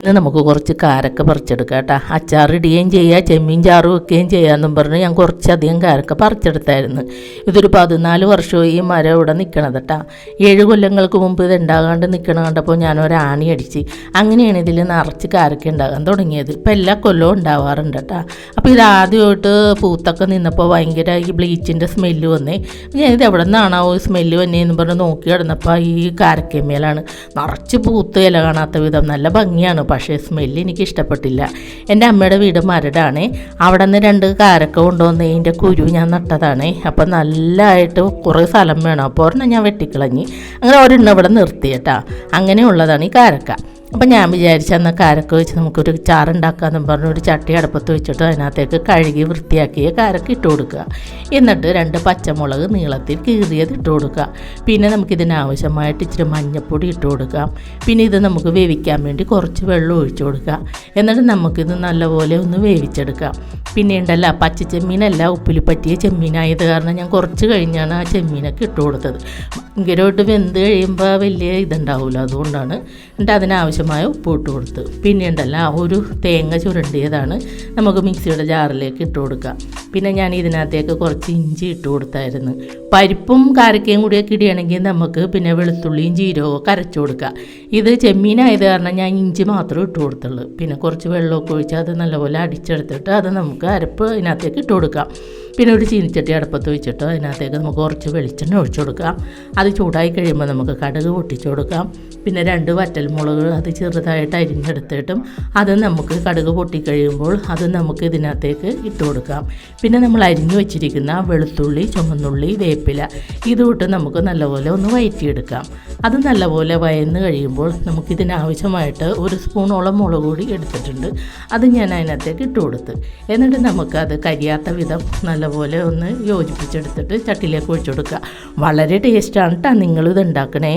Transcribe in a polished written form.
ഇന്ന് നമുക്ക് കുറച്ച് കാരക്ക പറിച്ചെടുക്കാം കേട്ടോ. അച്ചാർ ഇടുകയും ചെയ്യുക, ചെമ്മീൻ ചാറ് വെക്കുകയും ചെയ്യാമെന്നും പറഞ്ഞ് ഞാൻ കുറച്ചധികം കാരക്ക പറിച്ചെടുത്തായിരുന്നു. ഇതൊരു 14 വർഷമായി ഈ മരം ഇവിടെ നിൽക്കണത് കേട്ടോ. 7 കൊല്ലങ്ങൾക്ക് മുമ്പ് ഇത് ഉണ്ടാകാണ്ട് നിൽക്കണം കണ്ടപ്പോൾ ഞാനൊരാണി അടിച്ച് അങ്ങനെയാണ് ഇതിൽ നിറച്ച് കാരക്ക ഉണ്ടാകാൻ തുടങ്ങിയത്. ഇപ്പോൾ എല്ലാ കൊല്ലവും ഉണ്ടാവാറുണ്ട് കേട്ടോ. അപ്പോൾ ഇത് ആദ്യമായിട്ട് പൂത്തൊക്കെ നിന്നപ്പോൾ ഭയങ്കര ഈ ബ്ലീച്ചിൻ്റെ സ്മെല്ല് വന്നേ. ഞാൻ ഇത് എവിടെ നിന്നാണോ സ്മെല്ല് വന്നേന്ന് പറഞ്ഞ് നോക്കി കിടന്നപ്പോൾ ഈ കാരക്കമ്മേലാണ് നിറച്ച് പൂത്ത് ഇല കാണാത്ത വിധം നല്ല ഭംഗിയാണ്. പക്ഷേ സ്മെല്ല് എനിക്ക് ഇഷ്ടപ്പെട്ടില്ല. എൻ്റെ അമ്മയുടെ വീട് മരടാണ്. അവിടെ നിന്ന് 2 കാരക്ക കൊണ്ടുവന്ന് ഇതിൻ്റെ കുരു ഞാൻ നട്ടതാണ്. അപ്പം നല്ലതായിട്ട് കുറേ സ്ഥലം വേണം. അപ്പോൾ ഒരെണ്ണം ഞാൻ വെട്ടിക്കളഞ്ഞ് അങ്ങനെ ഒരെണ്ണം ഇവിടെ നിർത്തിയേട്ടാ. അങ്ങനെയുള്ളതാണ് ഈ കാരക്ക. അപ്പം ഞാൻ വിചാരിച്ച എന്നാൽ കാരക്ക വെച്ച് നമുക്കൊരു ചാറുണ്ടാക്കാമെന്നും പറഞ്ഞ് ഒരു ചട്ടി അടുപ്പത്ത് വെച്ചിട്ട് അതിനകത്തേക്ക് കഴുകി വൃത്തിയാക്കിയ കാരക്ക ഇട്ട് കൊടുക്കുക. എന്നിട്ട് 2 പച്ചമുളക് നീളത്തിൽ കീറിയത് ഇട്ട് കൊടുക്കുക. പിന്നെ നമുക്കിതിനാവശ്യമായിട്ട് ഇച്ചിരി മഞ്ഞൾപ്പൊടി ഇട്ട് കൊടുക്കാം. പിന്നെ ഇത് നമുക്ക് വേവിക്കാൻ വേണ്ടി കുറച്ച് വെള്ളം ഒഴിച്ചു കൊടുക്കുക. എന്നിട്ട് നമുക്കിത് നല്ലപോലെ ഒന്ന് വേവിച്ചെടുക്കാം. പിന്നെ ഉണ്ടല്ല പച്ചച്ചെമ്മീനല്ല, ഉപ്പിൽ പറ്റിയ ചെമ്മീനായത് കാരണം ഞാൻ കുറച്ച് കഴിഞ്ഞാണ് ആ ചെമ്മീനൊക്കെ ഇട്ട് കൊടുത്തത്. ഭയങ്കരമായിട്ട് വെന്ത് കഴിയുമ്പോൾ വലിയ ഇതുണ്ടാവില്ല, അതുകൊണ്ടാണ്. എന്നിട്ട് അതിനാവശ്യമായ ഉപ്പ് ഇട്ട് കൊടുത്ത്. പിന്നെ ഉണ്ടല്ല ഒരു തേങ്ങ ചുരണ്ടിയതാണ് നമുക്ക് മിക്സിയുടെ ജാറിലേക്ക് ഇട്ട് കൊടുക്കാം. പിന്നെ ഞാൻ ഇതിനകത്തേക്ക് കുറച്ച് ഇഞ്ചി ഇട്ട് കൊടുത്തായിരുന്നു. പരിപ്പും കാരക്കയും കൂടിയൊക്കെ ഇടുകയാണെങ്കിൽ നമുക്ക് പിന്നെ വെളുത്തുള്ളിയും ജീരകവും അരച്ചു കൊടുക്കുക. ഇത് ചെമ്മീനായത് കാരണം ഞാൻ ഇഞ്ചി മാത്രമേ ഇട്ട് കൊടുത്തുള്ളൂ. പിന്നെ കുറച്ച് വെള്ളമൊക്കെ ഒഴിച്ച് അത് നല്ലപോലെ അടിച്ചെടുത്തിട്ട് അത് നമുക്ക് അരപ്പ് അതിനകത്തേക്ക് ഇട്ട് കൊടുക്കാം. പിന്നെ ഒരു ചീനിച്ചട്ടി അടുപ്പത്ത് വെച്ചിട്ട് അതിനകത്തേക്ക് നമുക്ക് കുറച്ച് വെളിച്ചെണ്ണ ഒഴിച്ചു കൊടുക്കാം. അത് ചൂടായി കഴിയുമ്പോൾ നമുക്ക് കടുക് പൊട്ടിച്ചു കൊടുക്കാം. പിന്നെ 2 വറ്റൽമുളക് അത് ചെറുതായിട്ട് അരിഞ്ഞെടുത്തിട്ടും അത് നമുക്ക് കടുക് പൊട്ടിക്കഴിയുമ്പോൾ അത് നമുക്ക് ഇതിനകത്തേക്ക് ഇട്ട് കൊടുക്കാം. പിന്നെ നമ്മൾ അരിഞ്ഞു വെച്ചിരിക്കുന്ന വെളുത്തുള്ളി, ചുമന്നുള്ളി, വേപ്പില ഇതുമിട്ട് നമുക്ക് നല്ലപോലെ ഒന്ന് വഴറ്റിയെടുക്കാം. അത് നല്ലപോലെ വയന്ന് കഴിയുമ്പോൾ നമുക്കിതിനാവശ്യമായിട്ട് 1 സ്പൂണോളം മുളക് പൊടി എടുത്തിട്ടുണ്ട്. അത് ഞാൻ അതിനകത്തേക്ക് ഇട്ട് കൊടുത്ത് എന്നിട്ട് നമുക്കത് കരിയാത്ത വിധം നല്ലപോലെ ഒന്ന് യോജിപ്പിച്ചെടുത്തിട്ട് ചട്ടിയിലേക്ക് ഒഴിച്ചു കൊടുക്കുക. വളരെ ടേസ്റ്റാണ് കേട്ടോ. നിങ്ങളിത് ഉണ്ടാക്കണേ.